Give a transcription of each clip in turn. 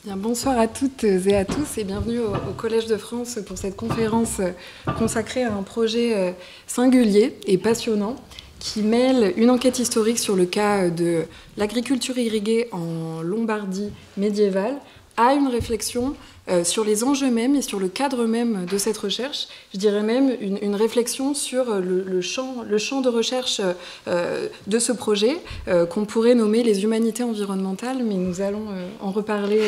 Bien, bonsoir à toutes et à tous et bienvenue au Collège de France pour cette conférence consacrée à un projet singulier et passionnant qui mêle une enquête historique sur le cas de l'agriculture irriguée en Lombardie médiévale à une réflexion sur les enjeux mêmes et sur le cadre même de cette recherche. Je dirais même une réflexion sur le champ de recherche de ce projet qu'on pourrait nommer les humanités environnementales, mais nous allons en reparler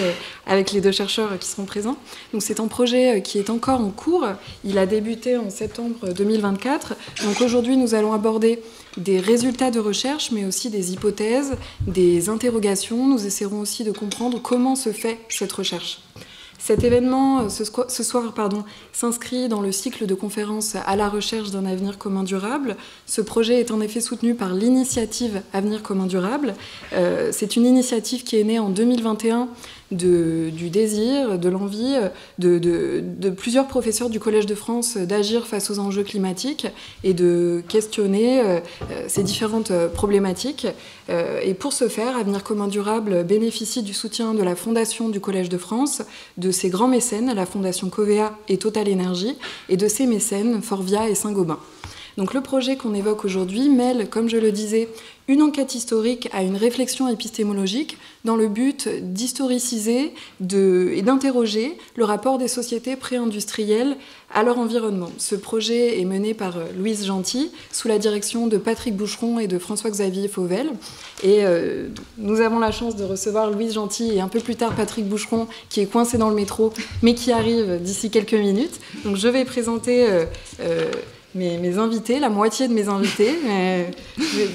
avec les deux chercheurs qui seront présents. Donc c'est un projet qui est encore en cours. Il a débuté en septembre 2024. Donc aujourd'hui, nous allons aborder des résultats de recherche, mais aussi des hypothèses, des interrogations. Nous essaierons aussi de comprendre comment se fait cette recherche. Cet événement, ce soir, s'inscrit dans le cycle de conférences à la recherche d'un avenir commun durable. Ce projet est en effet soutenu par l'initiative Avenir commun durable. C'est une initiative qui est née en 2021 du désir, de l'envie de plusieurs professeurs du Collège de France d'agir face aux enjeux climatiques et de questionner ces différentes problématiques. Et pour ce faire, Avenir commun durable bénéficie du soutien de la Fondation du Collège de France, de ses grands mécènes, la Fondation Covea et Total Énergie, et de ses mécènes, Forvia et Saint-Gobain. Donc le projet qu'on évoque aujourd'hui mêle, comme je le disais, une enquête historique à une réflexion épistémologique dans le but d'historiciser et d'interroger le rapport des sociétés pré-industrielles à leur environnement. Ce projet est mené par Louise Gentil, sous la direction de Patrick Boucheron et de François-Xavier Fauvel. Et nous avons la chance de recevoir Louise Gentil et un peu plus tard Patrick Boucheron, qui est coincé dans le métro, mais qui arrive d'ici quelques minutes. Donc je vais présenter mes invités, la moitié de mes invités.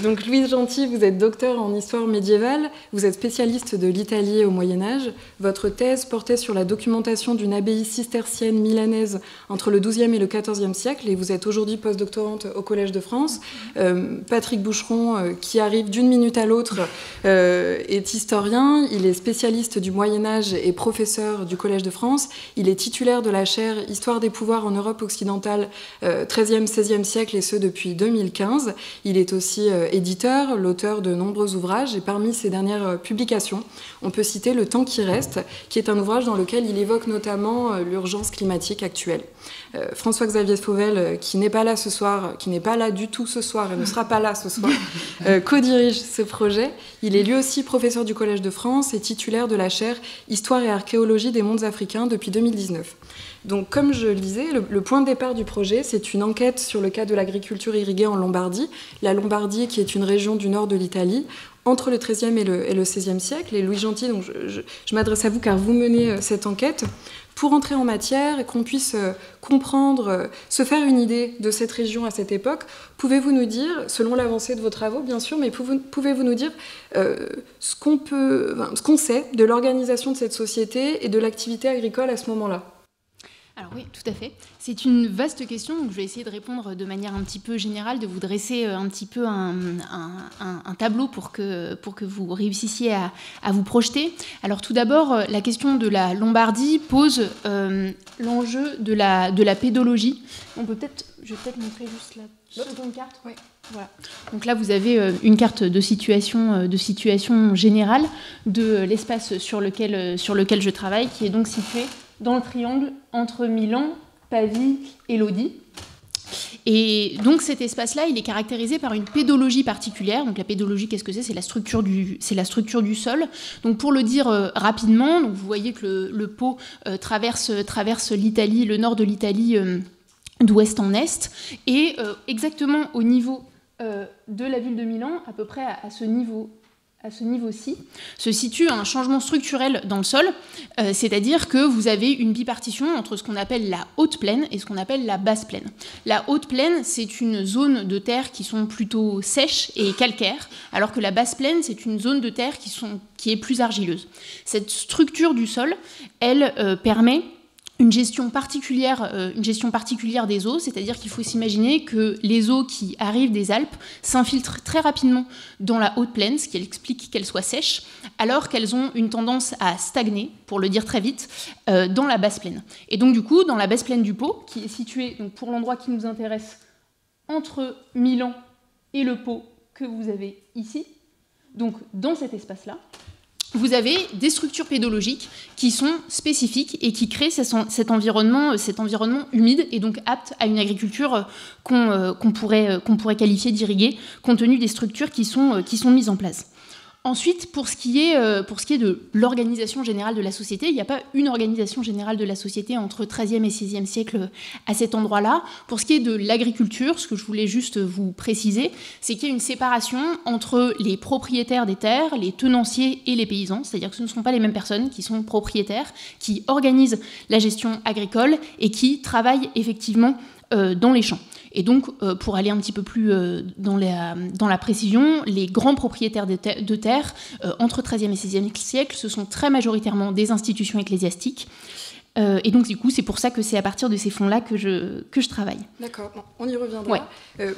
Donc Louise Gentil, vous êtes docteur en histoire médiévale, vous êtes spécialiste de l'Italie au Moyen-Âge. Votre thèse portait sur la documentation d'une abbaye cistercienne milanaise entre le XIIe et le XIVe siècle, et vous êtes aujourd'hui postdoctorante au Collège de France. Patrick Boucheron, qui arrive d'une minute à l'autre, est historien, il est spécialiste du Moyen-Âge et professeur du Collège de France. Il est titulaire de la chaire Histoire des pouvoirs en Europe occidentale, XIIIe XVIe siècle, et ce depuis 2015. Il est aussi éditeur, l'auteur de nombreux ouvrages, et parmi ses dernières publications, on peut citer Le temps qui reste, qui est un ouvrage dans lequel il évoque notamment l'urgence climatique actuelle. François-Xavier Fauvel, qui n'est pas là ce soir, qui n'est pas là du tout ce soir et ne sera pas là ce soir, co-dirige ce projet. Il est lui aussi professeur du Collège de France et titulaire de la chaire Histoire et archéologie des mondes africains depuis 2019. Donc, comme je le disais, le point de départ du projet, c'est une enquête sur le cas de l'agriculture irriguée en Lombardie. La Lombardie, qui est une région du nord de l'Italie, entre le XIIIe et le XVIe siècle. Et Louis Gentil, donc je m'adresse à vous car vous menez cette enquête. Pour entrer en matière et qu'on puisse comprendre, se faire une idée de cette région à cette époque, pouvez-vous nous dire, selon l'avancée de vos travaux bien sûr, mais pouvez-vous nous dire ce qu'on sait de l'organisation de cette société et de l'activité agricole à ce moment-là ? Alors oui, tout à fait. C'est une vaste question, donc je vais essayer de répondre de manière un petit peu générale, de vous dresser un petit peu un tableau pour que vous réussissiez à vous projeter. Alors tout d'abord, la question de la Lombardie pose l'enjeu de la pédologie. Je vais peut-être montrer juste la seconde carte. Oui. Voilà. Donc là, vous avez une carte de situation générale de l'espace sur lequel je travaille, qui est donc situé dans le triangle entre Milan, Pavie et Lodi. Et donc cet espace-là, il est caractérisé par une pédologie particulière. Donc la pédologie, qu'est-ce que c'est ? C'est la structure du sol. Donc pour le dire rapidement, donc vous voyez que le Pô traverse l'Italie, le nord de l'Italie, d'ouest en est, et exactement au niveau de la ville de Milan, à peu près à ce niveau-ci, se situe un changement structurel dans le sol, c'est-à-dire que vous avez une bipartition entre ce qu'on appelle la haute plaine et ce qu'on appelle la basse plaine. La haute plaine, c'est une zone de terre qui sont plutôt sèches et calcaires, alors que la basse plaine, c'est une zone de terre qui est plus argileuse. Cette structure du sol, elle permet une gestion particulière des eaux, c'est-à-dire qu'il faut s'imaginer que les eaux qui arrivent des Alpes s'infiltrent très rapidement dans la haute plaine, ce qui explique qu'elles soient sèches, alors qu'elles ont une tendance à stagner, pour le dire très vite, dans la basse plaine. Et donc du coup, dans la basse plaine du Pô, qui est située, donc, pour l'endroit qui nous intéresse, entre Milan et le Pô que vous avez ici, donc dans cet espace-là, vous avez des structures pédologiques qui sont spécifiques et qui créent cet environnement humide et donc apte à une agriculture qu'on pourrait qualifier d'irriguée, compte tenu des structures qui sont mises en place. Ensuite, pour ce qui est de l'organisation générale de la société, il n'y a pas une organisation générale de la société entre XIIIe et XVIe siècle à cet endroit-là. Pour ce qui est de l'agriculture, ce que je voulais juste vous préciser, c'est qu'il y a une séparation entre les propriétaires des terres, les tenanciers et les paysans, c'est-à-dire que ce ne sont pas les mêmes personnes qui sont propriétaires, qui organisent la gestion agricole et qui travaillent effectivement dans les champs. Et donc, pour aller un petit peu plus dans la précision, les grands propriétaires de terres, entre XIIIe et XVIe siècle, ce sont très majoritairement des institutions ecclésiastiques. Et donc, du coup, c'est pour ça que c'est à partir de ces fonds-là que je travaille. D'accord, bon, on y reviendra. Ouais.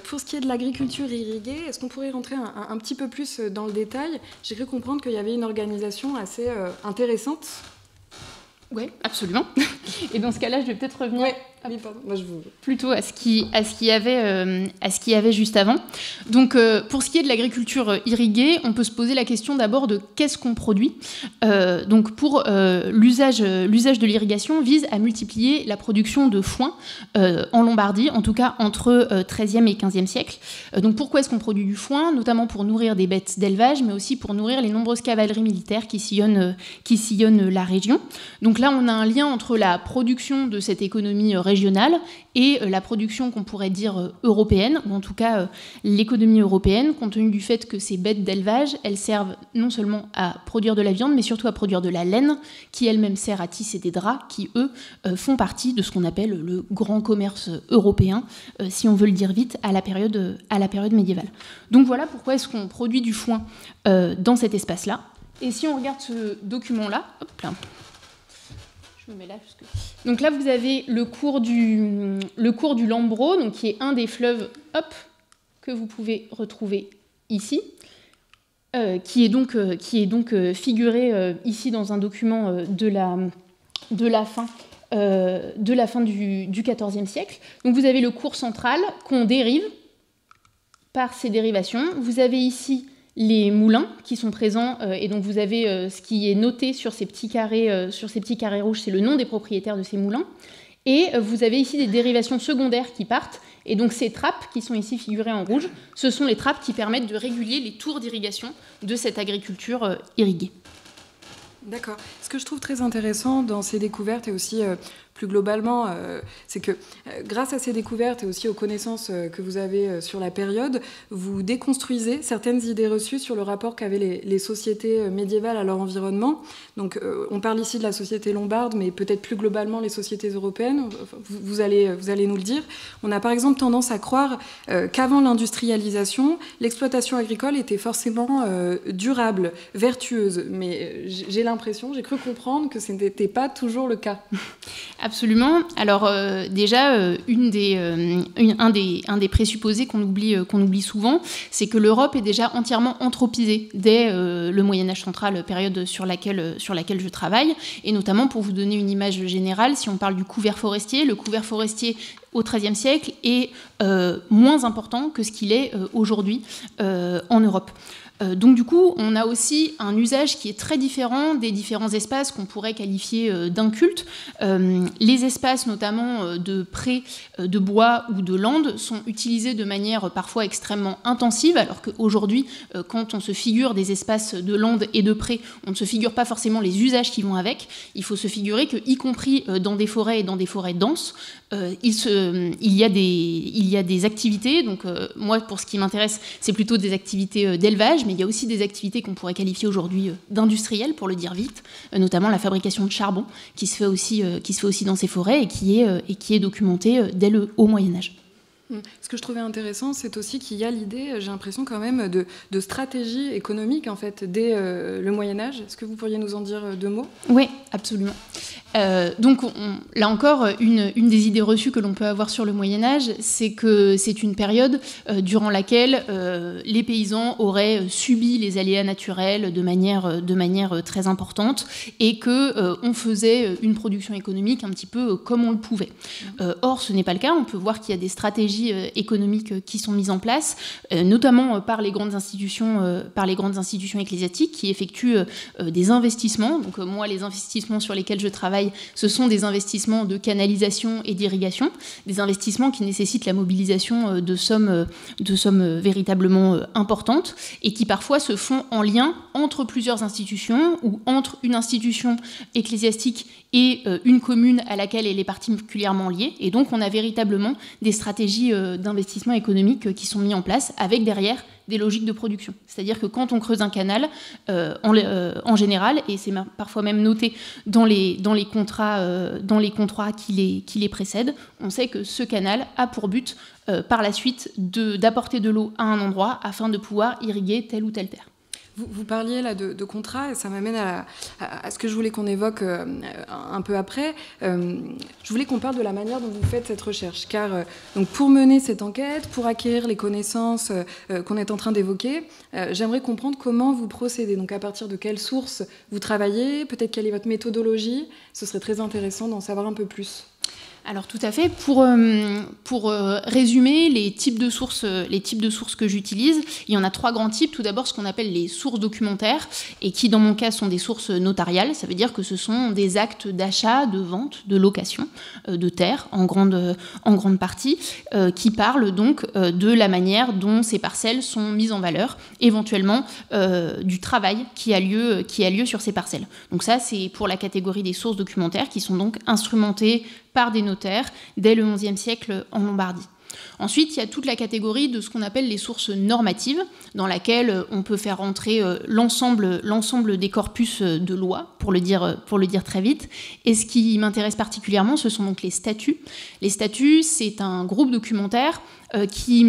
Pour ce qui est de l'agriculture irriguée, est-ce qu'on pourrait rentrer un petit peu plus dans le détail? J'ai cru comprendre qu'il y avait une organisation assez intéressante. Oui, absolument. Et dans ce cas-là, je vais peut-être revenir plutôt à ce qu'il y avait juste avant. Donc, pour ce qui est de l'agriculture irriguée, on peut se poser la question d'abord de qu'est-ce qu'on produit. Donc, pour l'usage de l'irrigation vise à multiplier la production de foin en Lombardie, en tout cas entre XIIIe et XVe siècle. Donc, pourquoi est-ce qu'on produit du foin? Notamment pour nourrir des bêtes d'élevage, mais aussi pour nourrir les nombreuses cavaleries militaires qui sillonnent la région. Donc là, on a un lien entre la production de cette économie régionale et la production qu'on pourrait dire européenne, ou en tout cas l'économie européenne, compte tenu du fait que ces bêtes d'élevage, elles servent non seulement à produire de la viande, mais surtout à produire de la laine, qui elle-même sert à tisser des draps, qui eux font partie de ce qu'on appelle le grand commerce européen, si on veut le dire vite, à la période médiévale. Donc voilà pourquoi est-ce qu'on produit du foin dans cet espace-là. Et si on regarde ce document-là, hop là. Je me mets là donc là, vous avez le cours du Lambro, donc qui est un des fleuves que vous pouvez retrouver ici, qui est donc figuré ici dans un document de la fin du XIVe siècle. Donc vous avez le cours central qu'on dérive par ces dérivations. Vous avez ici les moulins qui sont présents, et donc vous avez ce qui est noté sur ces petits carrés rouges, c'est le nom des propriétaires de ces moulins. Et vous avez ici des dérivations secondaires qui partent, et donc ces trappes qui sont ici figurées en rouge, ce sont les trappes qui permettent de réguler les tours d'irrigation de cette agriculture irriguée. D'accord. Ce que je trouve très intéressant dans ces découvertes et aussi plus globalement, c'est que grâce à ces découvertes et aussi aux connaissances que vous avez sur la période, vous déconstruisez certaines idées reçues sur le rapport qu'avaient les sociétés médiévales à leur environnement. Donc on parle ici de la société lombarde, mais peut-être plus globalement les sociétés européennes, vous allez nous le dire. On a par exemple tendance à croire qu'avant l'industrialisation, l'exploitation agricole était forcément durable, vertueuse, mais j'ai cru comprendre que ce n'était pas toujours le cas. Absolument. Alors déjà, un des présupposés qu'on oublie souvent, c'est que l'Europe est déjà entièrement anthropisée dès le Moyen-Âge central, période sur laquelle je travaille. Et notamment, pour vous donner une image générale, si on parle du couvert forestier, le couvert forestier au XIIIe siècle est moins important que ce qu'il est aujourd'hui en Europe. Donc du coup, on a aussi un usage qui est très différent des différents espaces qu'on pourrait qualifier d'incultes. Les espaces notamment de prés, de bois ou de landes sont utilisés de manière parfois extrêmement intensive, alors qu'aujourd'hui, quand on se figure des espaces de landes et de prés, on ne se figure pas forcément les usages qui vont avec. Il faut se figurer que, y compris dans des forêts et dans des forêts denses, il y a des activités. Donc moi, pour ce qui m'intéresse, c'est plutôt des activités d'élevage, mais il y a aussi des activités qu'on pourrait qualifier aujourd'hui d'industrielles, pour le dire vite, notamment la fabrication de charbon, qui se fait aussi dans ces forêts et qui est documentée dès le haut Moyen-Âge. Ce que je trouvais intéressant, c'est aussi qu'il y a l'idée, j'ai l'impression quand même, de stratégie économique, en fait, dès le Moyen-Âge. Est-ce que vous pourriez nous en dire deux mots ? Oui, absolument. Donc, là encore, une des idées reçues que l'on peut avoir sur le Moyen-Âge, c'est que c'est une période durant laquelle les paysans auraient subi les aléas naturels de manière très importante et qu'on faisait une production économique un petit peu comme on le pouvait. Or, ce n'est pas le cas. On peut voir qu'il y a des stratégies stratégies économiques qui sont mises en place, notamment par les grandes institutions ecclésiastiques qui effectuent des investissements. Donc moi, les investissements sur lesquels je travaille, ce sont des investissements de canalisation et d'irrigation, des investissements qui nécessitent la mobilisation de sommes véritablement importantes et qui parfois se font en lien entre plusieurs institutions ou entre une institution ecclésiastique et une commune à laquelle elle est particulièrement liée. Et donc, on a véritablement des stratégies d'investissement économique qui sont mises en place avec derrière des logiques de production. C'est-à-dire que quand on creuse un canal, en général, et c'est parfois même noté dans les contrats qui les précèdent, on sait que ce canal a pour but, par la suite, d'apporter de l'eau à un endroit afin de pouvoir irriguer telle ou telle terre. Vous parliez là de contrat, et ça m'amène à ce que je voulais qu'on évoque un peu après. Je voulais qu'on parle de la manière dont vous faites cette recherche, car donc pour mener cette enquête, pour acquérir les connaissances qu'on est en train d'évoquer, j'aimerais comprendre comment vous procédez, donc à partir de quelles sources vous travaillez, peut-être quelle est votre méthodologie. Ce serait très intéressant d'en savoir un peu plus. Alors tout à fait. Pour résumer les types de sources que j'utilise, il y en a 3 grands types. Tout d'abord, ce qu'on appelle les sources documentaires, et qui, dans mon cas, sont des sources notariales. Ça veut dire que ce sont des actes d'achat, de vente, de location de terres, en grande partie, qui parlent donc de la manière dont ces parcelles sont mises en valeur, éventuellement du travail qui a lieu sur ces parcelles. Donc ça, c'est pour la catégorie des sources documentaires qui sont donc instrumentées par des notaires dès le XIe siècle en Lombardie. Ensuite, il y a toute la catégorie de ce qu'on appelle les sources normatives, dans laquelle on peut faire rentrer l'ensemble des corpus de loi, pour le dire très vite. Et ce qui m'intéresse particulièrement, ce sont donc les statuts. Les statuts, c'est un groupe documentaire qui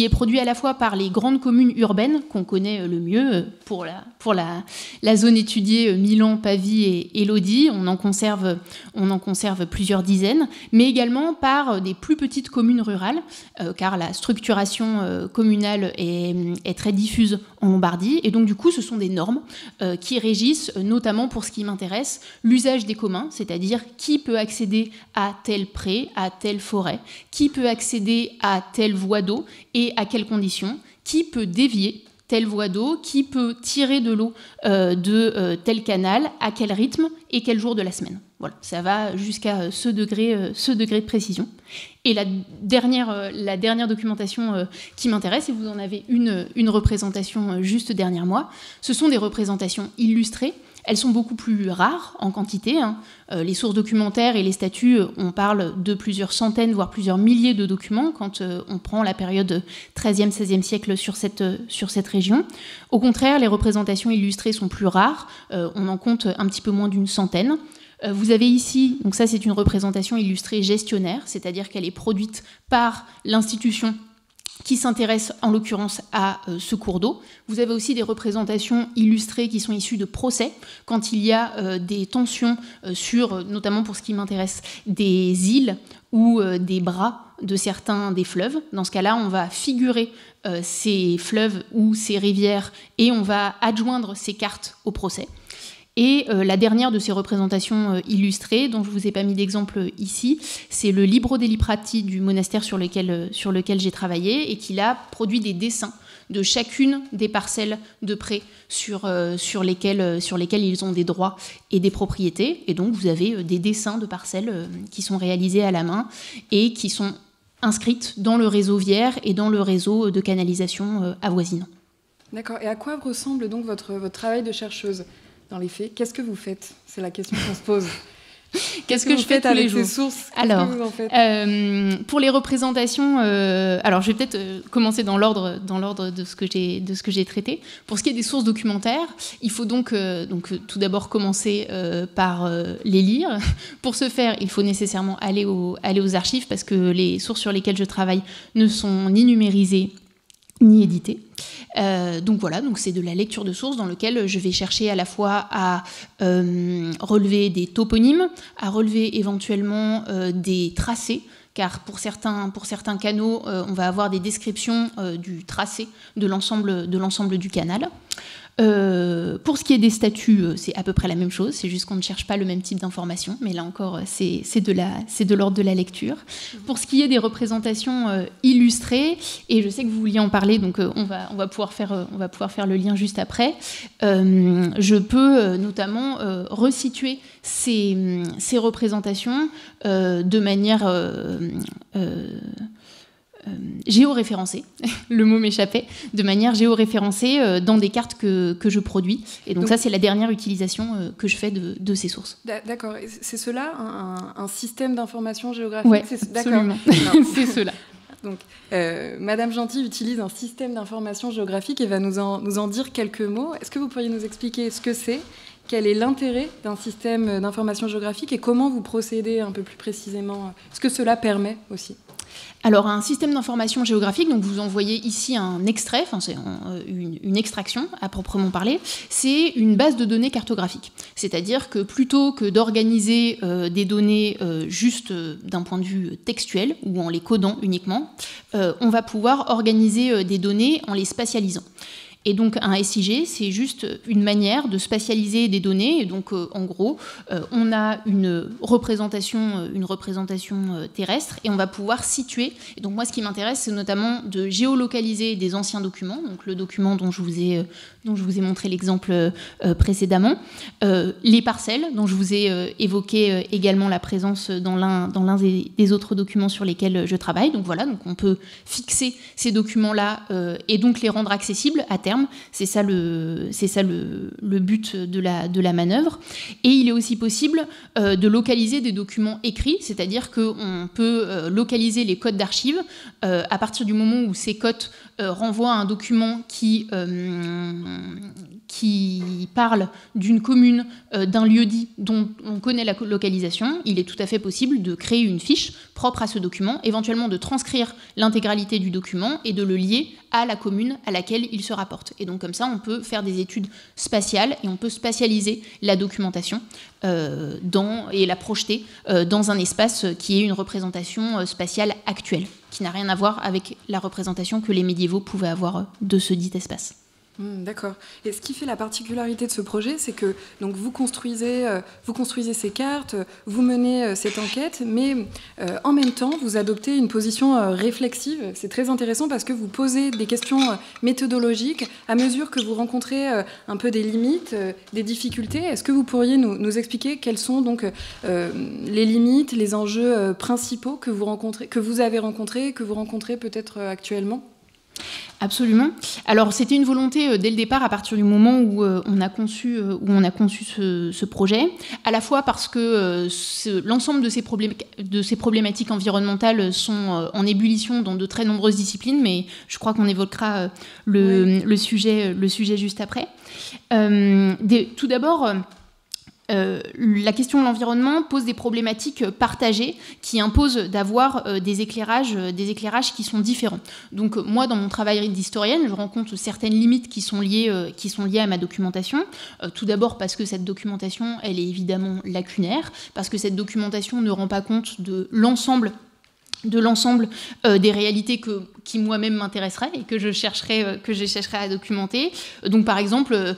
est produit à la fois par les grandes communes urbaines, qu'on connaît le mieux pour la zone étudiée Milan, Pavie et Lodi. On en conserve plusieurs dizaines, mais également par des plus petites communes rurales, car la structuration communale est très diffuse en Lombardie. Et donc, du coup, ce sont des normes qui régissent, notamment pour ce qui m'intéresse, l'usage des communs, c'est-à-dire qui peut accéder à tel pré, à telle forêt, qui peut accéder à telle voie d'eau et à quelles conditions, qui peut dévier telle voie d'eau, qui peut tirer de l'eau de tel canal, à quel rythme et quel jour de la semaine. Voilà, ça va jusqu'à ce degré de précision. Et la dernière documentation qui m'intéresse, et vous en avez une représentation juste derrière moi, ce sont des représentations illustrées. Elles sont beaucoup plus rares en quantité. Les sources documentaires et les statuts, on parle de plusieurs centaines, voire plusieurs milliers de documents quand on prend la période 13e, 16e siècle sur cette région. Au contraire, les représentations illustrées sont plus rares. On en compte un petit peu moins d'une centaine. Vous avez ici, donc ça c'est une représentation illustrée gestionnaire, c'est-à-dire qu'elle est produite par l'institution qui s'intéresse en l'occurrence à ce cours d'eau. Vous avez aussi des représentations illustrées qui sont issues de procès, quand il y a des tensions sur, notamment pour ce qui m'intéresse, des îles ou des bras de certains des fleuves. Dans ce cas-là, on va figurer ces fleuves ou ces rivières et on va adjoindre ces cartes au procès. Et la dernière de ces représentations illustrées, dont je ne vous ai pas mis d'exemple ici, c'est le Libro dei Liprati du monastère sur lequel j'ai travaillé, et qui là produit des dessins de chacune des parcelles de pré sur lesquelles ils ont des droits et des propriétés. Et donc vous avez des dessins de parcelles qui sont réalisés à la main et qui sont inscrites dans le réseau Vière et dans le réseau de canalisation avoisinant. D'accord. Et à quoi ressemble donc votre travail de chercheuse ? Dans les faits, qu'est-ce que vous faites ? C'est la question qu'on se pose. Qu'est-ce que je fais tous les jours ? Ces sources, alors, que vous en faites pour les représentations, alors je vais peut-être commencer dans l'ordre de ce que j'ai traité. Pour ce qui est des sources documentaires, il faut donc tout d'abord commencer par les lire. Pour ce faire, il faut nécessairement aller aux archives, parce que les sources sur lesquelles je travaille ne sont ni numérisées ni éditées. Donc voilà, donc c'est de la lecture de sources dans lequel je vais chercher à la fois à relever des toponymes, à relever éventuellement des tracés, car pour certains canaux, on va avoir des descriptions du tracé de l'ensemble du canal. Pour ce qui est des statuts, c'est à peu près la même chose, c'est juste qu'on ne cherche pas le même type d'information, mais là encore, c'est de l'ordre de la lecture. Pour ce qui est des représentations illustrées, et je sais que vous vouliez en parler, donc on va pouvoir faire le lien juste après, je peux notamment resituer ces représentations de manière géoréférencée, le mot m'échappait, de manière géoréférencée dans des cartes que je produis. Et donc ça, c'est la dernière utilisation que je fais de ces sources. D'accord. C'est cela, un système d'information géographique? Oui, absolument. C'est cela. Donc, Madame Gentil utilise un système d'information géographique et va nous en dire quelques mots. Est-ce que vous pourriez nous expliquer ce que c'est? Quel est l'intérêt d'un système d'information géographique et comment vous procédez un peu plus précisément? Ce que cela permet aussi. Alors, un système d'information géographique, donc vous en voyez ici un extrait, enfin c'est une extraction à proprement parler, c'est une base de données cartographique. C'est-à-dire que plutôt que d'organiser des données juste d'un point de vue textuel ou en les codant uniquement, on va pouvoir organiser des données en les spatialisant. Et donc un SIG, c'est juste une manière de spatialiser des données. Et donc en gros, on a une représentation terrestre et on va pouvoir situer. Et donc moi, ce qui m'intéresse, c'est notamment de géolocaliser des anciens documents. Donc le document dont je vous ai montré l'exemple précédemment, les parcelles dont je vous ai évoqué également la présence dans l'un des autres documents sur lesquels je travaille. Donc voilà, donc on peut fixer ces documents-là et donc les rendre accessibles à terme. C'est ça le but de la manœuvre. Et il est aussi possible de localiser des documents écrits, c'est-à-dire qu'on peut localiser les codes d'archives à partir du moment où ces codes renvoient à un document qui parle d'une commune, d'un lieu-dit dont on connaît la localisation. Il est tout à fait possible de créer une fiche propre à ce document, éventuellement de transcrire l'intégralité du document et de le lier à la commune à laquelle il se rapporte. Et donc comme ça, on peut faire des études spatiales et on peut spatialiser la documentation et la projeter dans un espace qui est une représentation spatiale actuelle, qui n'a rien à voir avec la représentation que les médiévaux pouvaient avoir de ce dit espace. D'accord. Et ce qui fait la particularité de ce projet, c'est que donc, vous construisez ces cartes, vous menez cette enquête, mais en même temps, vous adoptez une position réflexive. C'est très intéressant parce que vous posez des questions méthodologiques à mesure que vous rencontrez un peu des limites, des difficultés. Est-ce que vous pourriez nous expliquer quelles sont donc les limites, les enjeux principaux que vous avez rencontrés, que vous rencontrez peut-être actuellement ? Absolument. Alors c'était une volonté dès le départ, à partir du moment où on a conçu ce projet, à la fois parce que l'ensemble de ces problématiques environnementales sont en ébullition dans de très nombreuses disciplines, mais je crois qu'on évoquera le sujet juste après. Tout d'abord, la question de l'environnement pose des problématiques partagées qui imposent d'avoir des éclairages qui sont différents. Donc moi, dans mon travail d'historienne, je rencontre certaines limites qui sont liées à ma documentation. Tout d'abord parce que cette documentation, elle est évidemment lacunaire, parce que cette documentation ne rend pas compte de l'ensemble des réalités qui moi-même m'intéresseraient et que je chercherais à documenter. Donc par exemple,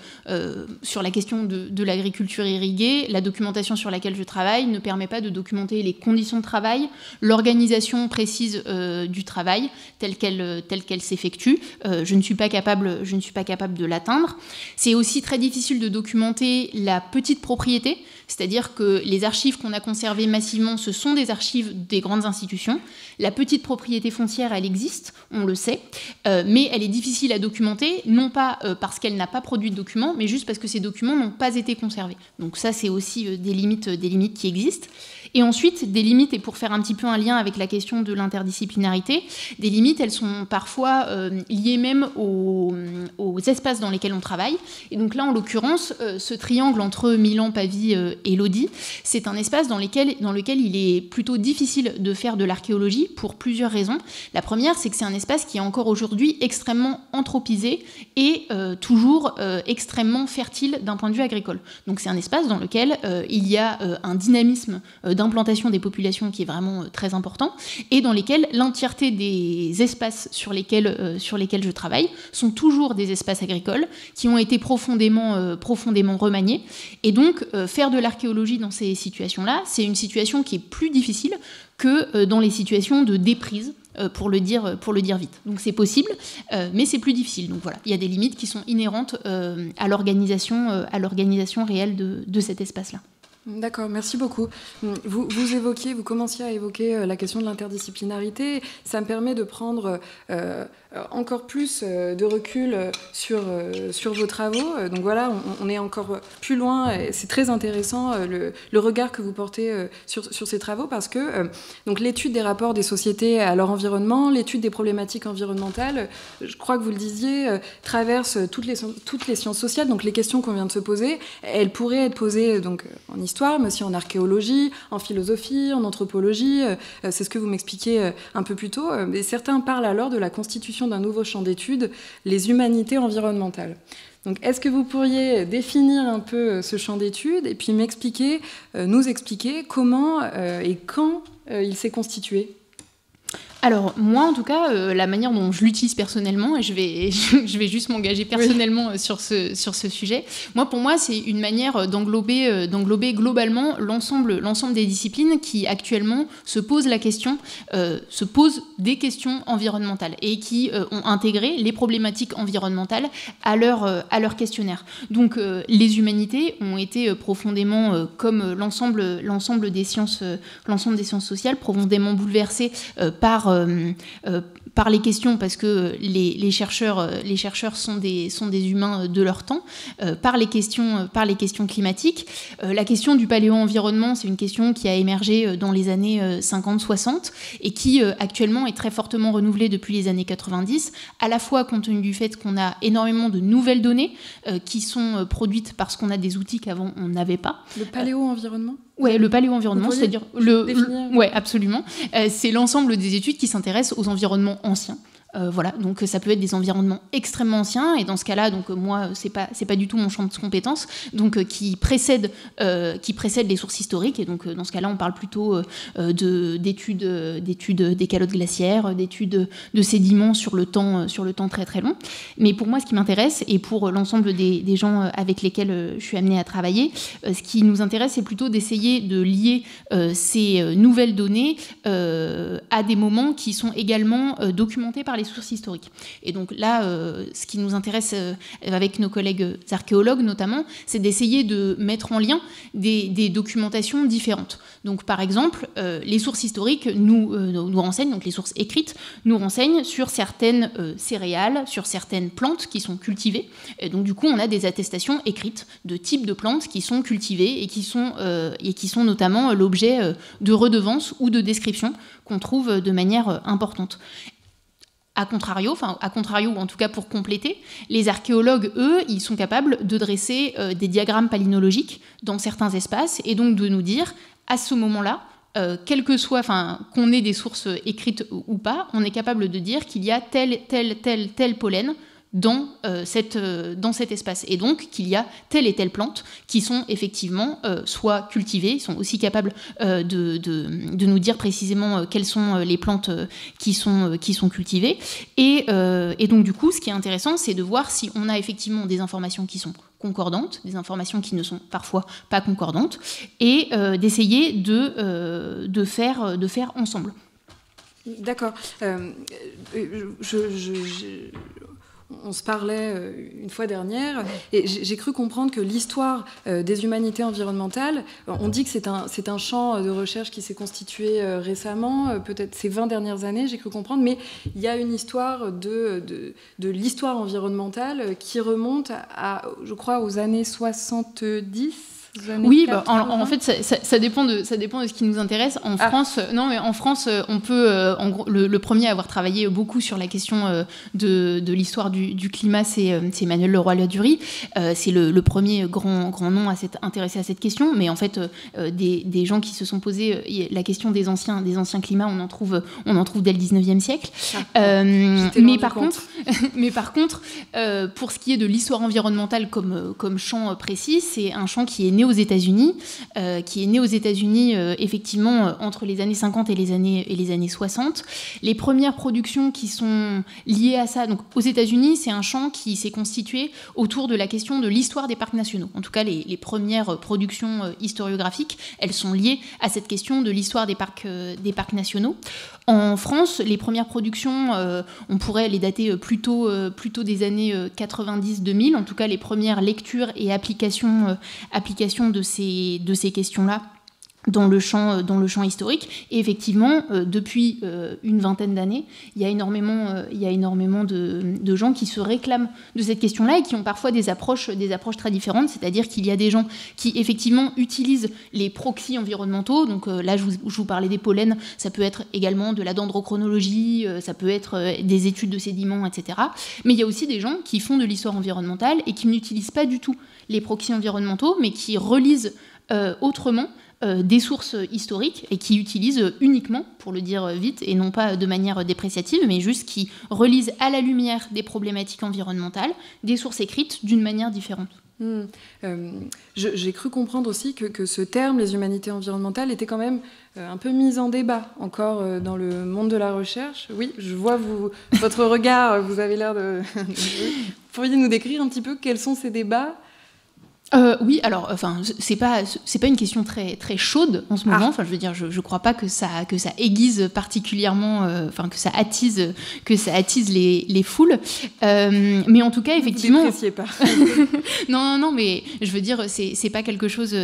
sur la question de l'agriculture irriguée, la documentation sur laquelle je travaille ne permet pas de documenter les conditions de travail, l'organisation précise du travail telle qu'elle s'effectue. Je ne suis pas capable de l'atteindre. C'est aussi très difficile de documenter la petite propriété, c'est-à-dire que les archives qu'on a conservées massivement, ce sont des archives des grandes institutions. La petite propriété foncière, elle existe, on le sait, mais elle est difficile à documenter, non pas parce qu'elle n'a pas produit de documents, mais juste parce que ces documents n'ont pas été conservés. Donc ça, c'est aussi des limites qui existent. Et ensuite, des limites, et pour faire un petit peu un lien avec la question de l'interdisciplinarité, des limites, elles sont parfois liées même aux espaces dans lesquels on travaille. Et donc là, en l'occurrence, ce triangle entre Milan, Pavie et Lodi, c'est un espace dans lequel il est plutôt difficile de faire de l'archéologie pour plusieurs raisons. La première, c'est que c'est un espace qui est encore aujourd'hui extrêmement anthropisé et toujours extrêmement fertile d'un point de vue agricole. Donc c'est un espace dans lequel il y a un dynamisme d'implantation des populations qui est vraiment très important, et dans lesquels l'entièreté des espaces sur lesquels je travaille sont toujours des espaces agricoles qui ont été profondément remaniés. Et donc, faire de l'archéologie dans ces situations-là, c'est une situation qui est plus difficile que dans les situations de déprise, pour le dire vite. Donc c'est possible, mais c'est plus difficile. Donc voilà, il y a des limites qui sont inhérentes à l'organisation réelle de cet espace-là. D'accord, merci beaucoup. Vous commenciez à évoquer la question de l'interdisciplinarité. Ça me permet de prendre encore plus de recul sur vos travaux. Donc voilà, on est encore plus loin. Et c'est très intéressant le regard que vous portez sur ces travaux, parce que donc l'étude des rapports des sociétés à leur environnement, l'étude des problématiques environnementales, je crois que vous le disiez, traverse toutes les sciences sociales. Donc les questions qu'on vient de se poser, elles pourraient être posées donc en histoire, mais aussi en archéologie, en philosophie, en anthropologie. C'est ce que vous m'expliquiez un peu plus tôt. Et certains parlent alors de la constitution d'un nouveau champ d'études, les humanités environnementales. Donc, est-ce que vous pourriez définir un peu ce champ d'études et puis nous expliquer comment et quand il s'est constitué ? Alors, moi, en tout cas, la manière dont je l'utilise personnellement, et je vais juste m'engager personnellement sur ce sujet, pour moi, c'est une manière d'englober globalement l'ensemble des disciplines qui, actuellement, se posent des questions environnementales et qui ont intégré les problématiques environnementales à leur questionnaire. Donc, les humanités ont été profondément, comme l'ensemble des sciences sociales, profondément bouleversées par les questions, parce que les chercheurs sont des humains de leur temps, par les questions climatiques. La question du paléo-environnement, c'est une question qui a émergé dans les années 50-60 et qui actuellement est très fortement renouvelée depuis les années 90, à la fois compte tenu du fait qu'on a énormément de nouvelles données qui sont produites parce qu'on a des outils qu'avant on n'avait pas. Le paléo-environnement ? Ouais, le paléo-environnement, c'est-à-dire définir. Ouais, absolument. C'est l'ensemble des études qui s'intéressent aux environnements anciens. Voilà, donc ça peut être des environnements extrêmement anciens, et dans ce cas-là, donc moi, c'est pas du tout mon champ de compétences, donc qui précèdent les sources historiques, et donc dans ce cas-là, on parle plutôt d'études des calottes glaciaires, d'études de sédiments sur le temps très très long. Mais pour moi, ce qui m'intéresse, et pour l'ensemble des gens avec lesquels je suis amenée à travailler, ce qui nous intéresse, c'est plutôt d'essayer de lier ces nouvelles données à des moments qui sont également documentés par les sources historiques. Et donc là, ce qui nous intéresse avec nos collègues archéologues notamment, c'est d'essayer de mettre en lien des documentations différentes. Donc par exemple, les sources historiques nous renseignent, donc les sources écrites nous renseignent sur certaines céréales, sur certaines plantes qui sont cultivées. Et donc du coup, on a des attestations écrites de types de plantes qui sont cultivées et qui sont notamment l'objet de redevances ou de descriptions qu'on trouve de manière importante. A contrario, ou en tout cas pour compléter, les archéologues, eux, ils sont capables de dresser des diagrammes palynologiques dans certains espaces, et donc de nous dire, à ce moment-là, quel que soit, qu'on ait des sources écrites ou pas, on est capable de dire qu'il y a tel pollen dans cet espace, et donc qu'il y a telle et telle plante qui sont effectivement soit cultivées, ils sont aussi capables de nous dire précisément quelles sont les plantes qui sont cultivées, et donc du coup ce qui est intéressant, c'est de voir si on a effectivement des informations qui sont concordantes, des informations qui ne sont parfois pas concordantes, et d'essayer de faire ensemble. D'accord. On se parlait une fois dernière, et j'ai cru comprendre que l'histoire des humanités environnementales, on dit que c'est un champ de recherche qui s'est constitué récemment, peut-être ces 20 dernières années, j'ai cru comprendre, mais il y a une histoire de l'histoire environnementale qui remonte je crois, aux années 70. Oui, en fait, ça dépend de ce qui nous intéresse. En France, on peut, en gros, le premier à avoir travaillé beaucoup sur la question de l'histoire du climat, c'est Emmanuel Leroy-Ladurie. C'est le premier grand nom à s'être intéressé à cette question. Mais en fait, des gens qui se sont posés la question des anciens climats, on en trouve dès le 19e siècle. Mais par contre, pour ce qui est de l'histoire environnementale comme champ précis, c'est un champ qui est aux États-Unis, effectivement entre les années 50 et les années 60. Les premières productions qui sont liées à ça, donc aux États-Unis, c'est un champ qui s'est constitué autour de la question de l'histoire des parcs nationaux. En tout cas, les premières productions historiographiques, elles sont liées à cette question de l'histoire des parcs nationaux. En France, les premières productions, on pourrait les dater plutôt des années 90-2000, en tout cas les premières lectures et applications de ces questions-là dans le champ historique. Et effectivement, depuis une vingtaine d'années, il y a énormément de gens qui se réclament de cette question-là et qui ont parfois des approches très différentes. C'est-à-dire qu'il y a des gens qui, effectivement, utilisent les proxys environnementaux. Donc là, je vous parlais des pollens. Ça peut être également de la dendrochronologie, ça peut être des études de sédiments, etc. Mais il y a aussi des gens qui font de l'histoire environnementale et qui n'utilisent pas du tout les proxys environnementaux, mais qui relisent autrement des sources historiques et qui utilisent uniquement, pour le dire vite, et non pas de manière dépréciative, mais juste qui relisent à la lumière des problématiques environnementales des sources écrites d'une manière différente. J'ai cru comprendre aussi que ce terme, les humanités environnementales, était quand même un peu mis en débat encore dans le monde de la recherche. Oui, je vois votre regard, vous avez l'air de... Pourriez nous décrire un petit peu quels sont ces débats ? Oui, alors, enfin, c'est pas une question très très chaude en ce moment. Enfin, je veux dire, je crois pas que ça aiguise particulièrement, enfin que ça attise les foules. Mais en tout cas, effectivement. Vous dépréciez pas. non, mais je veux dire, c'est pas quelque chose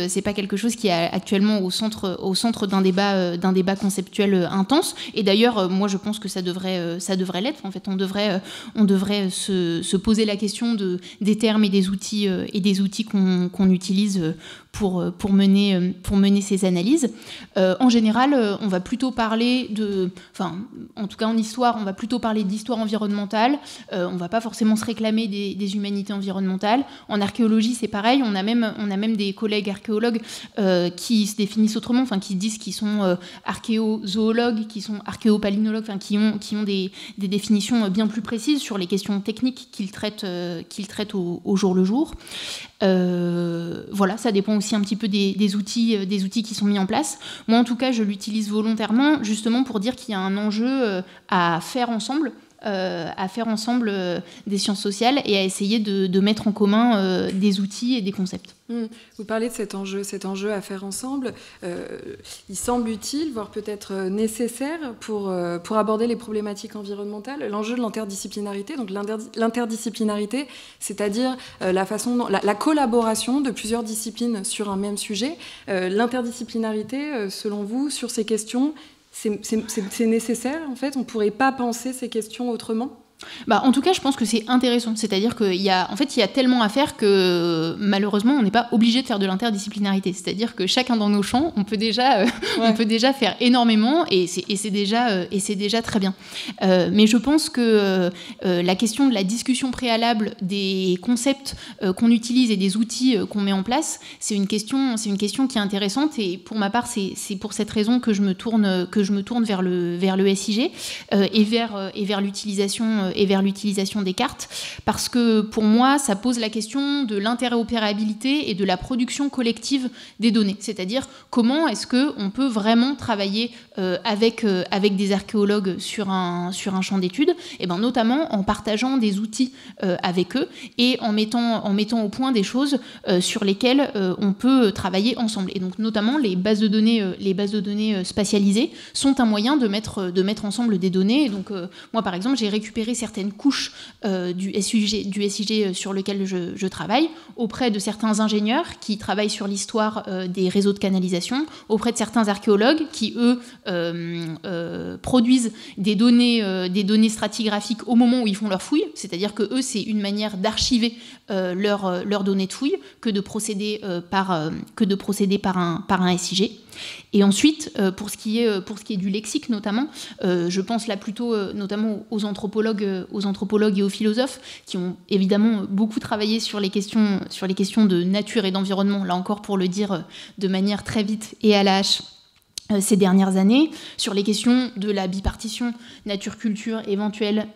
qui est actuellement au centre d'un débat conceptuel intense. Et d'ailleurs, moi, je pense que ça devrait l'être. En fait, on devrait se poser la question des termes et des outils qu'on utilise pour mener ces analyses. En général, on va plutôt parler en tout cas en histoire, on va plutôt parler d'histoire environnementale. On va pas forcément se réclamer des humanités environnementales. En archéologie, c'est pareil. On a même des collègues archéologues qui se définissent autrement, enfin qui disent qu'ils sont archéozoologues, qui sont archéopalynologues, enfin qui ont des définitions bien plus précises sur les questions techniques qu'ils traitent au jour le jour. Voilà, ça dépend aussi un petit peu des outils qui sont mis en place. Moi, en tout cas, je l'utilise volontairement justement pour dire qu'il y a un enjeu à faire ensemble des sciences sociales et à essayer de mettre en commun des outils et des concepts. Vous parlez de cet enjeu à faire ensemble. Il semble utile, voire peut-être nécessaire pour aborder les problématiques environnementales, l'enjeu de l'interdisciplinarité. Donc l'interdisciplinarité, c'est-à-dire la collaboration de plusieurs disciplines sur un même sujet. L'interdisciplinarité, selon vous, sur ces questions, c'est nécessaire, en fait? On ne pourrait pas penser ces questions autrement? En tout cas, je pense que c'est intéressant. C'est-à-dire qu'il y a tellement à faire que malheureusement, on n'est pas obligé de faire de l'interdisciplinarité. C'est-à-dire que chacun dans nos champs, on peut déjà faire énormément et c'est déjà très bien. Mais je pense que la question de la discussion préalable des concepts qu'on utilise et des outils qu'on met en place, c'est une question qui est intéressante. Et pour ma part, c'est pour cette raison que je me tourne vers le SIG et vers l'utilisation des cartes, parce que pour moi, ça pose la question de l'interopérabilité et de la production collective des données. C'est-à-dire, comment est-ce qu'on peut vraiment travailler avec des archéologues sur un champ d'études, et notamment en partageant des outils avec eux et en mettant au point des choses sur lesquelles on peut travailler ensemble. Et donc, notamment, les bases de données spatialisées sont un moyen de mettre ensemble des données. Et donc, moi, par exemple, j'ai récupéré certaines couches du SIG sur lequel je travaille, auprès de certains ingénieurs qui travaillent sur l'histoire des réseaux de canalisation, auprès de certains archéologues qui, eux, produisent des données stratigraphiques au moment où ils font leurs fouilles, c'est-à-dire que eux, c'est une manière d'archiver leurs données de fouilles que de procéder par un SIG. Et ensuite, pour ce qui est du lexique notamment, je pense là plutôt notamment aux anthropologues et aux philosophes qui ont évidemment beaucoup travaillé sur les questions de nature et d'environnement, là encore pour le dire de manière très vite et à la hache, ces dernières années, sur les questions de la bipartition nature-culture éventuelle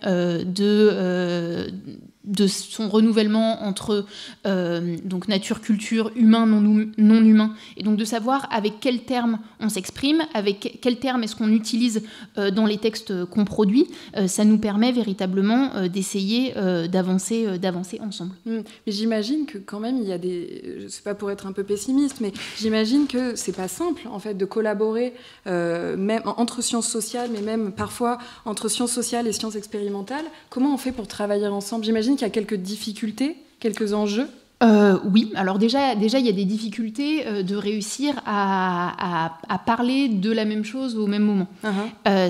son renouvellement entre donc nature, culture, humain, non humain, et donc de savoir avec quels termes on s'exprime, avec quels termes est-ce qu'on utilise dans les textes qu'on produit, ça nous permet véritablement d'essayer d'avancer ensemble. Mais j'imagine que quand même il y a c'est pas pour être un peu pessimiste, mais j'imagine que c'est pas simple en fait de collaborer même entre sciences sociales, mais même parfois entre sciences sociales et sciences expérimentales. Comment on fait pour travailler ensemble? J'imagine qu'il y a quelques difficultés, quelques enjeux. Oui, alors déjà il y a des difficultés de réussir à parler de la même chose au même moment.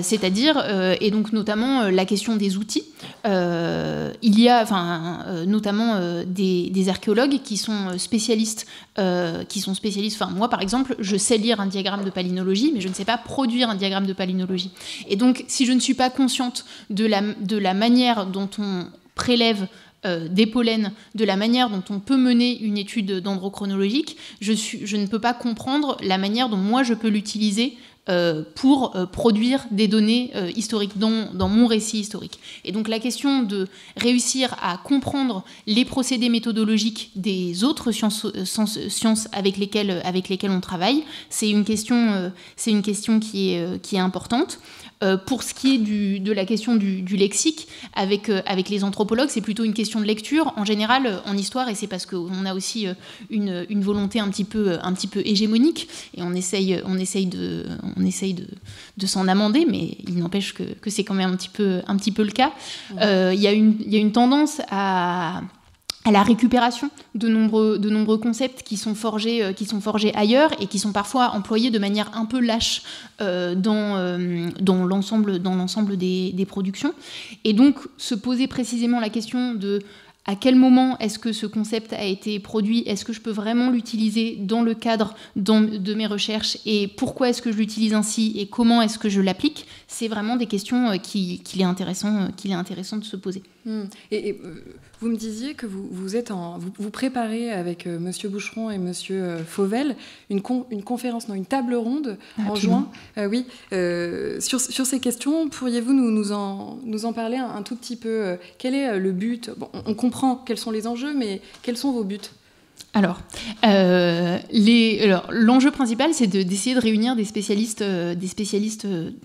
C'est-à-dire, et donc notamment la question des outils. Il y a notamment des archéologues qui sont spécialistes. Moi par exemple, je sais lire un diagramme de palynologie, mais je ne sais pas produire un diagramme de palynologie. Et donc si je ne suis pas consciente de la manière dont on prélève des pollens, de la manière dont on peut mener une étude dendrochronologique, je ne peux pas comprendre la manière dont moi je peux l'utiliser pour produire des données historiques dans mon récit historique. Et donc la question de réussir à comprendre les procédés méthodologiques des autres sciences avec lesquelles on travaille, c'est une question qui est importante. Pour ce qui est de la question du lexique, avec les anthropologues, c'est plutôt une question de lecture. En général, en histoire, et c'est parce qu'on a aussi une volonté un petit peu hégémonique, et on essaye de s'en amender, mais il n'empêche que c'est quand même un petit peu le cas. Il y a une tendance à la récupération de nombreux concepts qui sont forgés ailleurs et qui sont parfois employés de manière un peu lâche dans l'ensemble des productions. Et donc, se poser précisément la question de à quel moment est-ce que ce concept a été produit, est-ce que je peux vraiment l'utiliser dans le cadre de mes recherches et pourquoi est-ce que je l'utilise ainsi et comment est-ce que je l'applique, c'est vraiment des questions qu'il est intéressant de se poser. Et vous me disiez que vous préparez avec Monsieur Boucheron et Monsieur Fauvel une table ronde en juin. Sur ces questions, pourriez-vous nous en parler un tout petit peu? Quel est le but? Bon, on comprend quels sont les enjeux, mais quels sont vos buts? Alors, l'enjeu principal, c'est d'essayer de réunir des spécialistes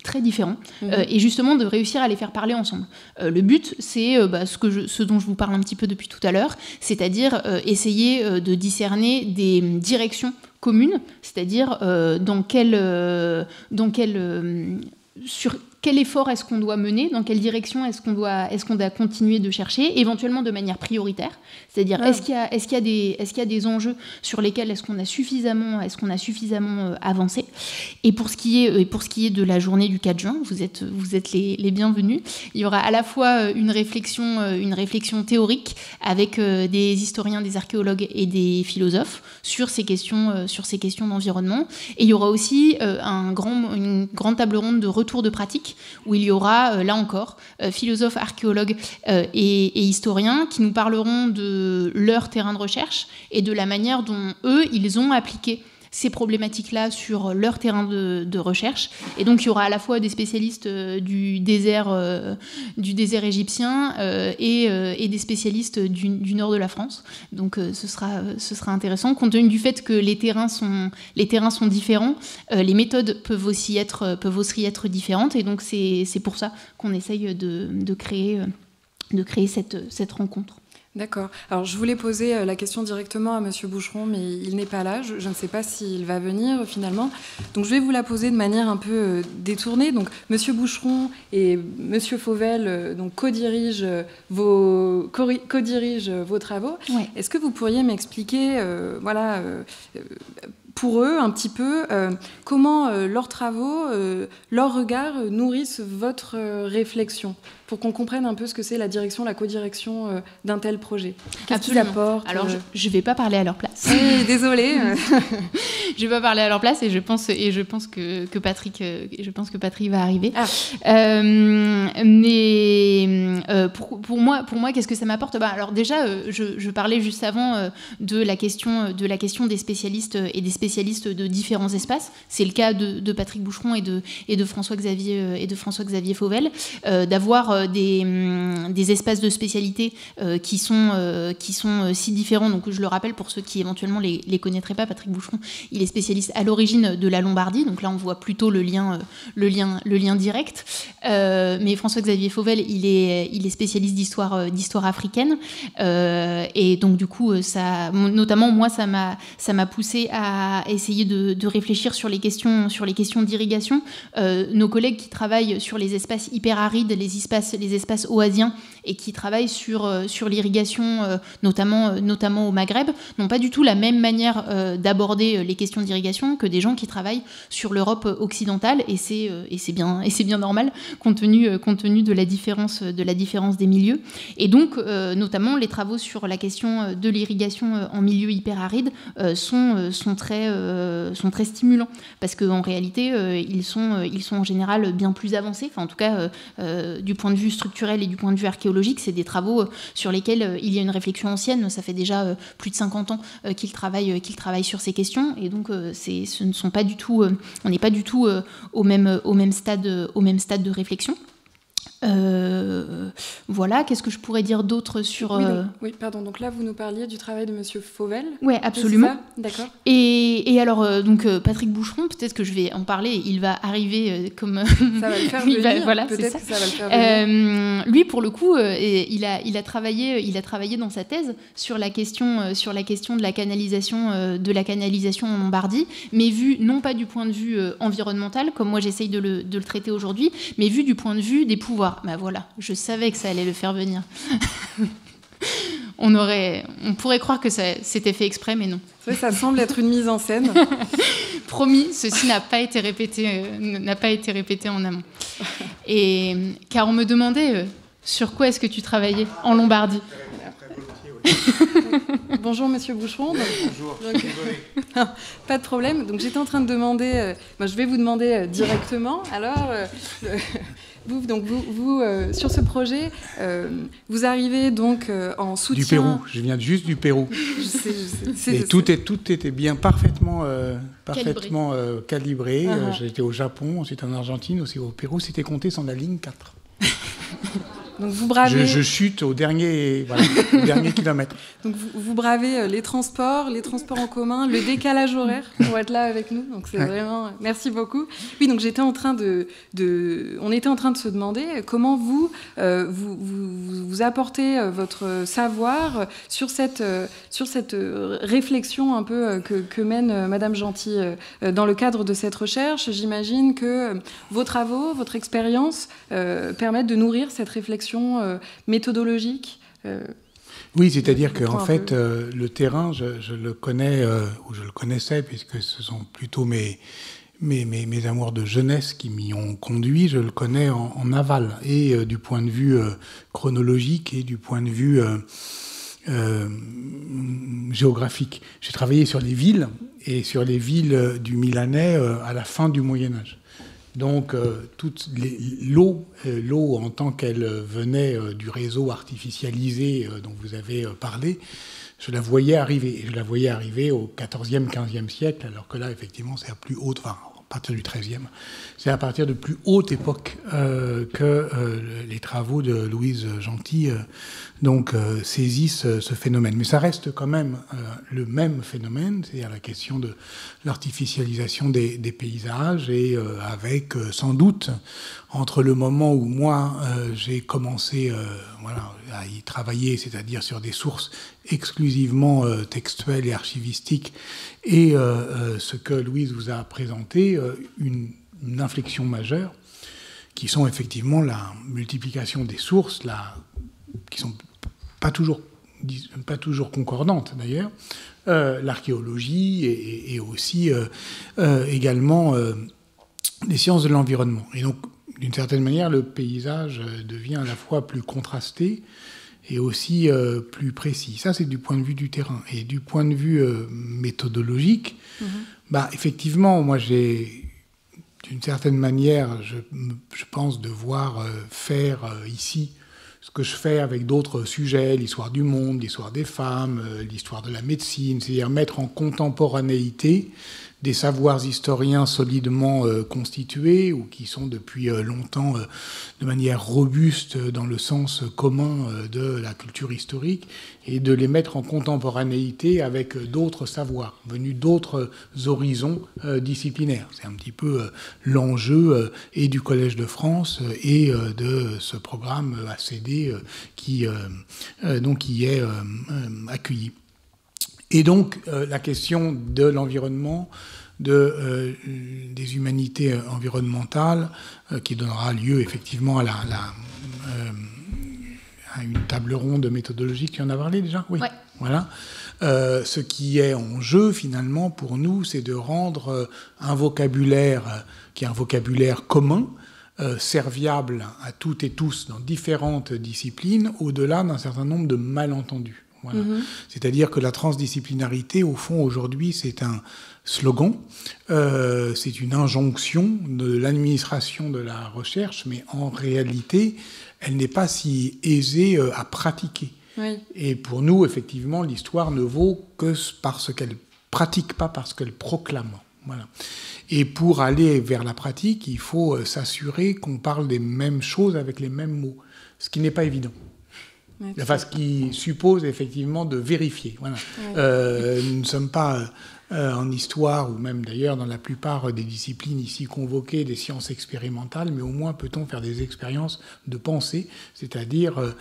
très différents et justement de réussir à les faire parler ensemble. Le but, c'est ce dont je vous parle un petit peu depuis tout à l'heure, c'est-à-dire essayer de discerner des directions communes, c'est-à-dire sur quel effort est-ce qu'on doit mener, dans quelle direction est-ce qu'on doit continuer de chercher, éventuellement de manière prioritaire, c'est-à-dire est-ce qu'il y a des enjeux sur lesquels est-ce qu'on a suffisamment avancé. Et pour ce qui est de la journée du 4 juin, vous êtes les bienvenus. Il y aura à la fois une réflexion théorique avec des historiens, des archéologues et des philosophes sur ces questions d'environnement, et il y aura aussi une grande table ronde de retour de pratique où il y aura, là encore, philosophes, archéologues et historiens qui nous parleront de leur terrain de recherche et de la manière dont eux, ils ont appliqué ces problématiques-là sur leur terrain de recherche. Et donc, il y aura à la fois des spécialistes du désert égyptien et des spécialistes du nord de la France. Donc, ce sera intéressant. Compte tenu du fait que les terrains sont différents, les méthodes peuvent aussi être différentes. Et donc, c'est pour ça qu'on essaye de créer cette rencontre. D'accord. Alors, je voulais poser la question directement à Monsieur Boucheron, mais il n'est pas là. Je ne sais pas s'il va venir finalement. Donc, je vais vous la poser de manière un peu détournée. Donc, Monsieur Boucheron et Monsieur Fauvel co-dirigent vos travaux. Ouais. Est-ce que vous pourriez m'expliquer, pour eux, un petit peu, comment leurs travaux, leurs regards nourrissent votre réflexion, pour qu'on comprenne un peu ce que c'est la direction, la co-direction d'un tel projet. Qu'est-ce qu'ils apportent? Alors, je ne vais pas parler à leur place. Oui, désolée. Je ne vais pas parler à leur place et je pense que Patrick va arriver. Mais pour moi, qu'est-ce que ça m'apporte? Alors déjà, je parlais juste avant de la question des spécialistes et des spécialistes de différents espaces. C'est le cas de Patrick Boucheron et de François-Xavier Fauvel, d'avoir des espaces de spécialité qui sont si différents. Donc je le rappelle pour ceux qui éventuellement les connaîtraient pas, Patrick Boucheron, il est spécialiste à l'origine de la Lombardie, donc là on voit plutôt le lien direct. Mais François-Xavier Fauvel, il est spécialiste d'histoire africaine, et donc du coup notamment moi ça m'a poussé à essayer de réfléchir sur les questions d'irrigation. Nos collègues qui travaillent sur les espaces hyperarides, les espaces oasiens, et qui travaillent sur l'irrigation, notamment au Maghreb, n'ont pas du tout la même manière d'aborder les questions d'irrigation que des gens qui travaillent sur l'Europe occidentale, et c'est bien normal compte tenu de la différence des milieux. Et donc notamment les travaux sur la question de l'irrigation en milieu hyperaride sont très stimulants, parce qu'en réalité ils sont en général bien plus avancés, enfin en tout cas du point de vue structurel et du point de vue archéologique. C'est des travaux sur lesquels il y a une réflexion ancienne. Ça fait déjà plus de 50 ans qu'ils travaillent sur ces questions, et donc ce ne sont pas du tout, on n'est pas du tout au même stade de réflexion. Voilà, qu'est-ce que je pourrais dire d'autre sur... Oui, pardon, donc là vous nous parliez du travail de Monsieur Fauvel. Oui, absolument. D'accord. Et alors, Patrick Boucheron, peut-être que je vais en parler, il va arriver comme... Ça va le faire venir, voilà, peut-être que ça va le faire venir. Lui, pour le coup, il a travaillé dans sa thèse sur la question de la canalisation en Lombardie, mais vu non pas du point de vue environnemental, comme moi j'essaye de le traiter aujourd'hui, mais vu du point de vue des pouvoirs. Ben voilà, je savais que ça allait le faire venir. On pourrait croire que c'était fait exprès, mais non. Oui, ça semble être une mise en scène. Promis, ceci n'a pas été répété en amont. Et car on me demandait sur quoi est-ce que tu travaillais en Lombardie. Bonjour Monsieur Boucheron. Bonjour, non, pas de problème. Donc j'étais en train de demander, je vais vous demander directement. Alors, vous sur ce projet, vous arrivez donc en soutien... Du Pérou, je viens juste du Pérou. Je sais. Et tout était bien parfaitement calibré. J'étais au Japon, ensuite en Argentine, aussi au Pérou. C'était compté sur la ligne 4. Donc vous bravez... Je chute au dernier kilomètre. Donc vous bravez les transports en commun, le décalage horaire pour être là avec nous. Donc c'est vraiment... Merci beaucoup. Oui, donc on était en train de se demander comment vous apportez votre savoir sur cette réflexion un peu que mène Madame Gentil dans le cadre de cette recherche. J'imagine que vos travaux, votre expérience permettent de nourrir cette réflexion méthodologique. Oui, c'est-à-dire que en fait, le terrain, je le connais, ou je le connaissais, puisque ce sont plutôt mes amours de jeunesse qui m'y ont conduit. Je le connais en aval, et du point de vue chronologique et du point de vue géographique. J'ai travaillé sur les villes, et sur les villes du Milanais à la fin du Moyen-Âge. Donc, l'eau en tant qu'elle venait du réseau artificialisé dont vous avez parlé, je la voyais arriver. Et je la voyais arriver au XIVe, XVe siècle, alors que là, effectivement, c'est à plus haute, enfin, à partir du XIIIe, c'est à partir de plus haute époque que les travaux de Louise Gentil saisissent ce phénomène. Mais ça reste quand même le même phénomène, c'est-à-dire la question de l'artificialisation des paysages, et avec sans doute, entre le moment où moi j'ai commencé à y travailler, c'est-à-dire sur des sources exclusivement textuelles et archivistiques, et ce que Louise vous a présenté, une inflexion majeure, qui sont effectivement la multiplication des sources, qui sont pas toujours concordantes d'ailleurs, l'archéologie et aussi également les sciences de l'environnement. Et donc, d'une certaine manière, le paysage devient à la fois plus contrasté et aussi plus précis. Ça, c'est du point de vue du terrain. Et du point de vue méthodologique, effectivement, moi, d'une certaine manière, je pense devoir faire ici ce que je fais avec d'autres sujets, l'histoire du monde, l'histoire des femmes, l'histoire de la médecine, c'est-à-dire mettre en contemporanéité des savoirs historiens solidement constitués ou qui sont depuis longtemps de manière robuste dans le sens commun de la culture historique, et de les mettre en contemporanéité avec d'autres savoirs, venus d'autres horizons disciplinaires. C'est un petit peu l'enjeu et du Collège de France et de ce programme ACD qui est accueilli. Et donc, la question de l'environnement, des humanités environnementales, qui donnera lieu effectivement à une table ronde méthodologique. Tu en as parlé déjà ? Oui. Ouais. Voilà. Ce qui est en jeu, finalement, pour nous, c'est de rendre un vocabulaire qui est un vocabulaire commun, serviable à toutes et tous dans différentes disciplines, au-delà d'un certain nombre de malentendus. Voilà. C'est-à-dire que la transdisciplinarité, au fond, aujourd'hui, c'est un slogan, c'est une injonction de l'administration de la recherche, mais en réalité, elle n'est pas si aisée à pratiquer. Oui. Et pour nous, effectivement, l'histoire ne vaut que parce qu'elle pratique, pas parce qu'elle proclame. Voilà. Et pour aller vers la pratique, il faut s'assurer qu'on parle des mêmes choses avec les mêmes mots, ce qui n'est pas évident. Enfin, ce qui suppose effectivement de vérifier. Voilà. Nous ne sommes pas en histoire, ou même d'ailleurs dans la plupart des disciplines ici convoquées, des sciences expérimentales, mais au moins peut-on faire des expériences de pensée, c'est-à-dire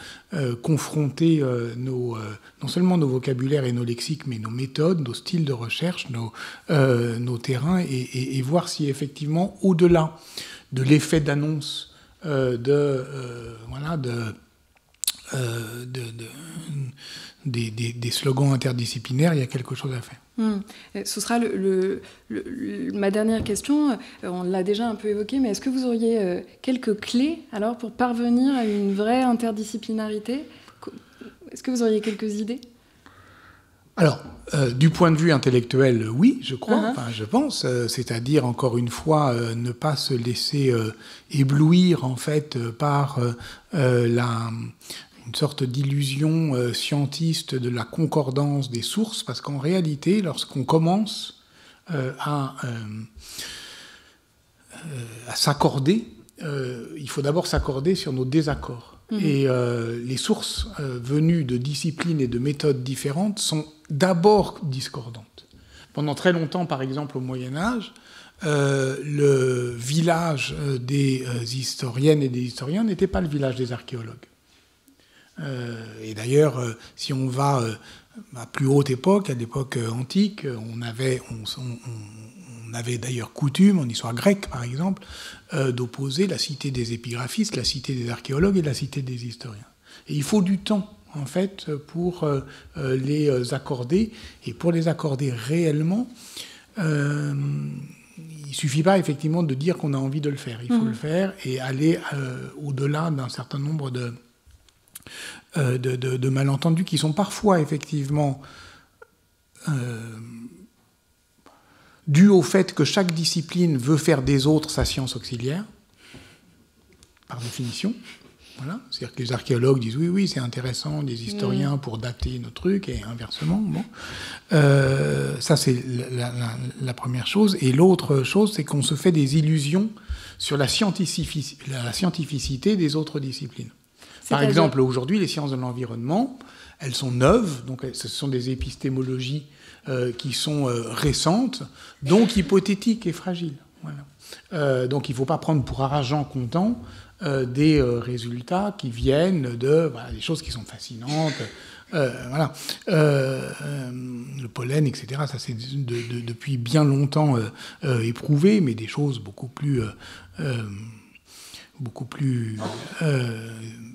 confronter non seulement nos vocabulaires et nos lexiques, mais nos méthodes, nos styles de recherche, nos terrains, et voir si effectivement, au-delà de l'effet d'annonce des slogans interdisciplinaires, il y a quelque chose à faire. Ce sera ma dernière question. On l'a déjà un peu évoqué, mais est-ce que vous auriez quelques clés alors pour parvenir à une vraie interdisciplinarité ? Est-ce que vous auriez quelques idées ? Alors, du point de vue intellectuel, oui, je crois, je pense. C'est-à-dire, encore une fois, ne pas se laisser éblouir, en fait, par une sorte d'illusion scientiste de la concordance des sources, parce qu'en réalité, lorsqu'on commence à s'accorder, il faut d'abord s'accorder sur nos désaccords. Et les sources venues de disciplines et de méthodes différentes sont d'abord discordantes. Pendant très longtemps, par exemple au Moyen-Âge, le village des historiennes et des historiens n'était pas le village des archéologues. Et d'ailleurs, si on va à plus haute époque, à l'époque antique, on avait d'ailleurs coutume, en histoire grecque par exemple, d'opposer la cité des épigraphistes, la cité des archéologues et la cité des historiens. Et il faut du temps, en fait, pour les accorder. Et pour les accorder réellement, il ne suffit pas effectivement de dire qu'on a envie de le faire. Il faut le faire et aller au-delà d'un certain nombre de malentendus qui sont parfois effectivement dus au fait que chaque discipline veut faire des autres sa science auxiliaire, par définition. Voilà. C'est-à-dire que les archéologues disent oui, c'est intéressant, des historiens pour dater nos trucs, et inversement. Bon. Ça, c'est la première chose. Et l'autre chose, c'est qu'on se fait des illusions sur la scientificité des autres disciplines. Par exemple, aujourd'hui, les sciences de l'environnement, elles sont neuves, donc ce sont des épistémologies qui sont récentes, donc hypothétiques et fragiles. Voilà. Donc il ne faut pas prendre pour argent comptant des résultats qui viennent de des choses qui sont fascinantes. Le pollen, etc., ça c'est depuis bien longtemps éprouvé, mais des choses beaucoup plus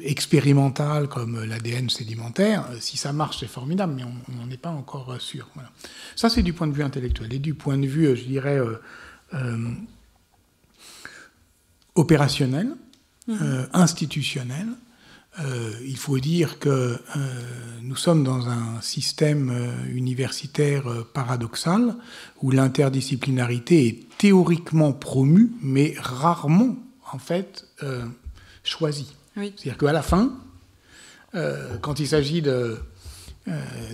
expérimentales comme l'ADN sédimentaire. Si ça marche, c'est formidable, mais on n'en est pas encore sûr. Voilà. Ça, c'est du point de vue intellectuel. Et du point de vue, je dirais, opérationnel, institutionnel, il faut dire que nous sommes dans un système universitaire paradoxal où l'interdisciplinarité est théoriquement promue, mais rarement, en fait, choisie. Oui. C'est-à-dire qu'à la fin, quand il s'agit de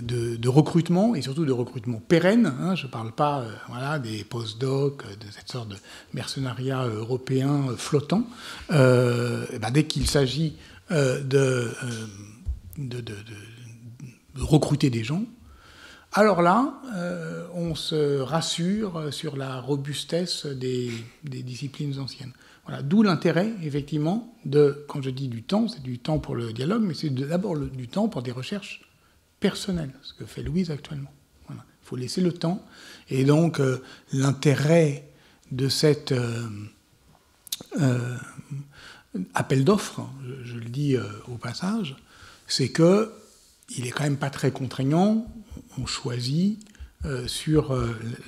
de recrutement, et surtout de recrutement pérenne. Hein, je ne parle pas voilà, des post-docs, de cette sorte de mercenariat européen flottant. Dès qu'il s'agit de recruter des gens, alors là, on se rassure sur la robustesse des disciplines anciennes. Voilà, d'où l'intérêt, effectivement, quand je dis du temps, c'est du temps pour le dialogue, mais c'est d'abord du temps pour des recherches personnelles, ce que fait Louise actuellement. Voilà. Il faut laisser le temps. Et donc, l'intérêt de cet appel d'offres, je le dis au passage, c'est qu'il est quand même pas très contraignant. On choisit sur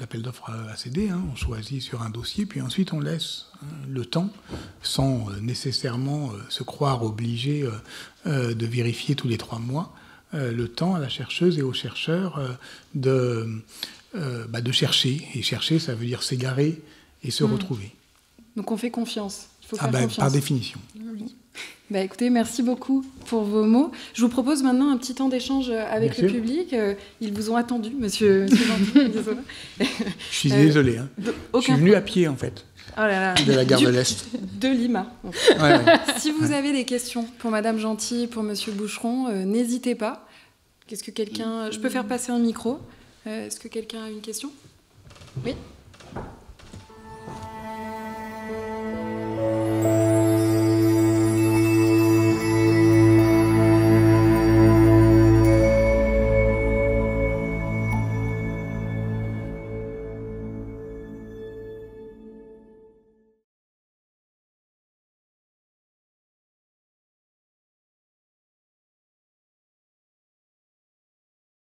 l'appel d'offres ACD, on choisit sur un dossier, puis ensuite on laisse le temps, sans nécessairement se croire obligé de vérifier tous les 3 mois, le temps à la chercheuse et aux chercheurs de chercher. Et chercher, ça veut dire s'égarer et se retrouver. Donc on fait confiance. Il faut faire confiance. Par définition. Oui. Écoutez, merci beaucoup pour vos mots. Je vous propose maintenant un petit temps d'échange avec le public. Ils vous ont attendu, monsieur Gentil. Désolé. Je suis désolé. Je suis venu à pied, en fait, de la gare de l'Est. De Lima. Ouais. Si vous avez des questions pour Madame Gentil, pour monsieur Boucheron, n'hésitez pas. Qu'est-ce que quelqu'un... Je peux faire passer un micro. Est-ce que quelqu'un a une question ? Oui.